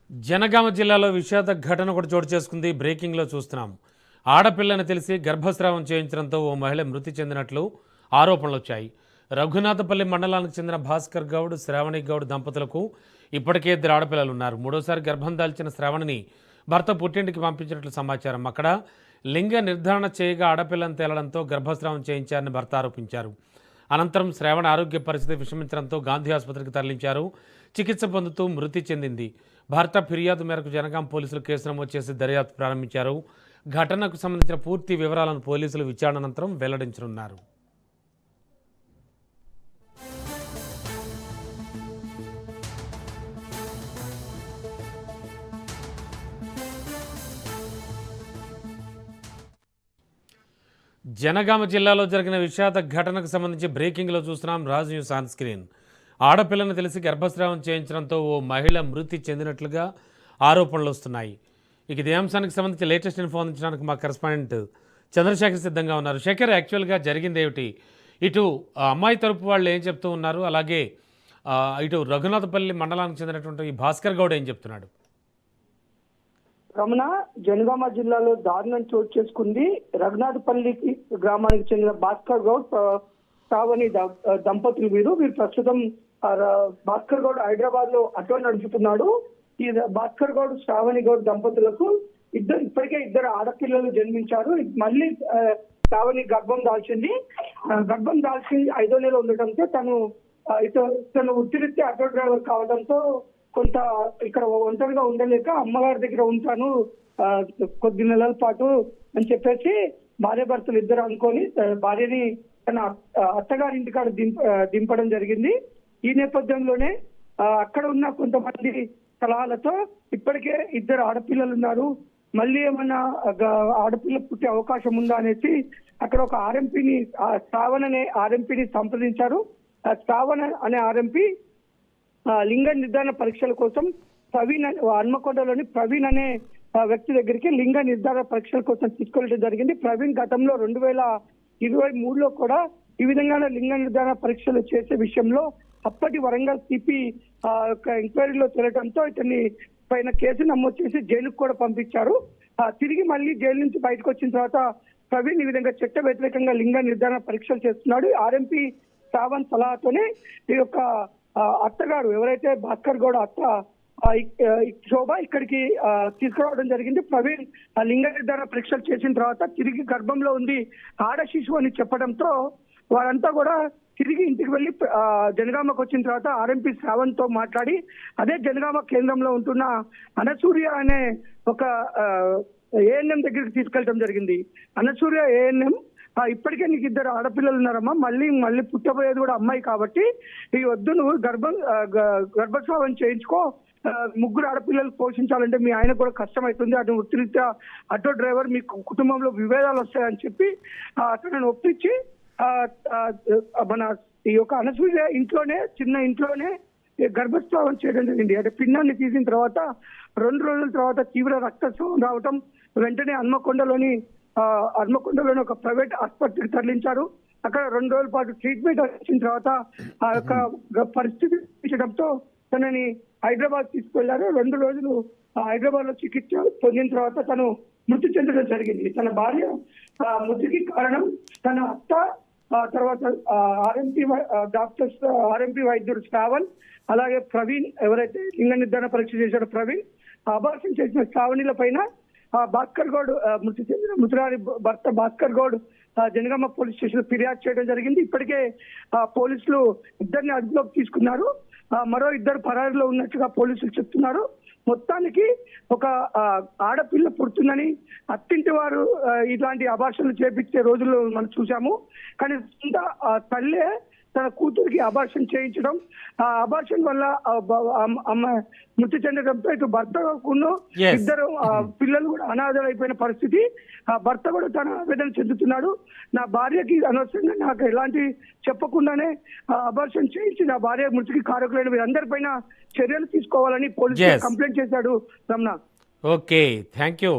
జనగామ జిల్లాలో విషాద ఘటన కూడా చోటు చేసుకుంది. బ్రేకింగ్లో చూస్తున్నాం. ఆడపిల్లని తెలిసి గర్భస్రావం చేయించడంతో ఓ మహిళ మృతి చెందినట్లు ఆరోపణలు వచ్చాయి. రఘునాథపల్లి మండలానికి చెందిన భాస్కర్ గౌడ్, శ్రావణి గౌడ్ దంపతులకు ఇప్పటికే 2 ఆడపిల్లలు ఉన్నారు. మూడోసారి గర్భం దాల్చిన శ్రావణిని భర్త పుట్టింటికి పంపించినట్లు సమాచారం. అక్కడ లింగ నిర్ధారణ చేయగా ఆడపిల్లని తేలడంతో గర్భస్రావం చేయించారని భర్త ఆరోపించారు. అనంతరం శ్రావణ ఆరోగ్య పరిస్థితి విషమించడంతో గాంధీ ఆసుపత్రికి తరలించారు. చికిత్స పొందుతూ మృతి చెందింది. భర్త ఫిర్యాదు మేరకు జనగాం పోలీసులు కేసు నమోదు చేసి దర్యాప్తు ప్రారంభించారు. ఘటనకు సంబంధించిన పూర్తి వివరాలను పోలీసులు విచారణ అనంతరం వెల్లడించనున్నారు. జనగామ జిల్లాలో జరిగిన విషాద ఘటనకు సంబంధించి బ్రేకింగ్లో చూస్తున్నాం. Raj news on screen. ఆడపిల్లను తెలిసి గర్భస్రావం చేయించడంతో ఓ మహిళ మృతి చెందినట్లుగా ఆరోపణలు వస్తున్నాయి. ఇక ఇదే అంశానికి సంబంధించి లేటెస్ట్ ఇన్ఫో అందించడానికి మా కరెస్పాండెంట్ చంద్రశేఖర్ సిద్ధంగా ఉన్నారు. శేఖర్, యాక్చువల్గా జరిగింది ఏమిటి? ఇటు అమ్మాయి తరపు వాళ్ళు ఏం చెప్తూ ఉన్నారు, అలాగే ఇటు రఘునాథపల్లి మండలానికి చెందినటువంటి ఈ భాస్కర్ గౌడ్ ఏం చెప్తున్నాడు? రమణ, జనగామ జిల్లాలో దారుణం చోటు చేసుకుంది. రఘునాథపల్లికి గ్రామానికి చెందిన భాస్కర్ గౌడ్, శ్రావణి దంపతులు. వీరు ప్రస్తుతం భాస్కర్ గౌడ్ హైదరాబాద్ లో ఆటో నడుపుతున్నాడు. ఈ భాస్కర్ గౌడ్, శ్రావణి గౌడ్ దంపతులకు ఇప్పటికే 2 ఆడపిల్లలు జన్మించారు. మళ్ళీ శ్రావణి గర్భం దాల్చింది. గర్భం దాల్చి 5వ నెల ఉండటంతో తను వృత్తిరీత్యా ఆటో డ్రైవర్ కావడంతో కొంత ఇక్కడ ఒంటరిగా ఉండలేక అమ్మగారి దగ్గర ఉంటాను కొద్ది నెలల పాటు అని చెప్పేసి భార్యాభర్తలు ఇద్దరు అనుకొని భార్యని తన అత్తగారింటికాడ దింపడం జరిగింది. ఈ నేపథ్యంలోనే అక్కడ ఉన్న కొంతమంది సలహాలతో ఇప్పటికే 2 ఆడపిల్లలు ఉన్నారు, మళ్ళీ ఏమన్నా ఆడపిల్ల పుట్టే అవకాశం ఉందా అనేసి అక్కడ ఒక ఆర్ఎంపీని, శ్రావణ్ అనే ఆర్ఎంపీని సంప్రదించారు. శ్రావణ్ అనే ఆర్ఎంపీ లింగ నిర్ధారణ పరీక్షల కోసం హన్మకొండలోని ప్రవీణ్ అనే వ్యక్తి దగ్గరికి లింగ నిర్ధారణ పరీక్షల కోసం తీసుకెళ్ళడం జరిగింది. ప్రవీణ్ గతంలో 2023లో కూడా ఈ విధంగానే లింగ నిర్ధారణ పరీక్షలు చేసే విషయంలో అప్పటి వరంగల్ సిపి ఎంక్వైరీలో తేలడంతో ఇతన్ని పైన కేసు నమోదు చేసి జైలుకు కూడా పంపించారు. తిరిగి మళ్ళీ జైలు నుంచి బయటకు వచ్చిన తర్వాత ప్రవీణ్ ఈ విధంగా చట్ట వ్యతిరేకంగా లింగ నిర్ధారణ పరీక్షలు చేస్తున్నాడు. ఆర్ఎంపీ శ్రావణ్ సలహాతోనే ఈ యొక్క అత్తగారు ఎవరైతే భాస్కర్ గౌడ్ అత్త శోభ ఇక్కడికి తీసుకురావడం జరిగింది. ప్రవీణ్ లింగ నిర్ధారణ పరీక్షలు చేసిన తర్వాత తిరిగి గర్భంలో ఉంది ఆడ శిశువు అని చెప్పడంతో వారంతా కూడా తిరిగి ఇంటికి వెళ్లి జనగామకు వచ్చిన తర్వాత ఆర్ఎంపీ శ్రావణ్ తో మాట్లాడి అదే జనగామ కేంద్రంలో ఉంటున్న అనసూర్య అనే ఒక ఏఎన్ఎం దగ్గరికి తీసుకెళ్ళడం జరిగింది. అనసూర్య ఏఎన్ఎం ఇప్పటికే నీకు 2 ఆడపిల్లలు ఉన్నారమ్మా, మళ్ళీ పుట్టబోయేది కూడా అమ్మాయి కాబట్టి ఈ వద్దు, నువ్వు గర్భస్రావం చేయించుకో, 3 ఆడపిల్లలు పోషించాలంటే మీ ఆయన కూడా కష్టం అవుతుంది, అటు వృత్తిరీత్యా ఆటో డ్రైవర్, మీ కుటుంబంలో విభేదాలు వస్తాయని చెప్పి అతను ఒప్పించి మన ఈ యొక్క అనసూయ చిన్న ఇంట్లోనే గర్భస్రావం చేయడం జరిగింది. అంటే పిండాన్ని తీసిన తర్వాత 2 రోజుల తర్వాత తీవ్ర రక్తస్రావం రావటం, వెంటనే హన్మకొండలోని ఒక ప్రైవేట్ ఆసుపత్రికి తరలించారు. అక్కడ 2 రోజుల పాటు ట్రీట్మెంట్ వచ్చిన తర్వాత ఆ యొక్క పరిస్థితి ఇచ్చడంతో తనని హైదరాబాద్ తీసుకెళ్లారు. 2 రోజులు హైదరాబాద్ లో చికిత్స పొందిన తర్వాత తను మృతి చెందడం జరిగింది. తన భార్య మృతికి కారణం తన అత్త, తర్వాత ఆర్ఎంపీ వైద్యుడు శ్రావణ్, అలాగే ప్రవీణ్ ఎవరైతే లింగ నిర్ధారణ పరీక్ష చేశాడో ప్రవీణ్, అబార్షన్ చేసిన శ్రావణిల పైన భాస్కర్ గౌడ్ మృతి చెందిన మృతురాలి భర్త భాస్కర్ గౌడ్ జనగామ పోలీస్ స్టేషన్ ఫిర్యాదు చేయడం జరిగింది. ఇప్పటికే పోలీసులు 2ని అదుపులోకి తీసుకున్నారు. మరో 2 పరారీలో ఉన్నట్టుగా పోలీసులు చెప్తున్నారు. మొత్తానికి ఒక ఆడపిల్ల పుడుతుందని అత్తింటి వారు ఇలాంటి అబార్షన్లు చేపించే రోజుల్లో మనం చూసాము. కానీ తల్లే తన కూతురికి అబార్షన్ చేయించడం, ఆ అబార్షన్ వల్ల మృతి చెందడంతో ఇటు భర్తకును 2 పిల్లలు కూడా అనాథలు అయిపోయిన పరిస్థితి. ఆ భర్త కూడా తన ఆవేదన చెందుతున్నాడు. నా భార్యకి అనవసరంగా నాకు ఎలాంటి చెప్పకుండానే అబార్షన్ చేయించి నా భార్య మృతికి కారకులైన వీరందరిపైన చర్యలు తీసుకోవాలని పోలీసులు కంప్లైంట్ చేశాడు. Ramana, okay, thank you.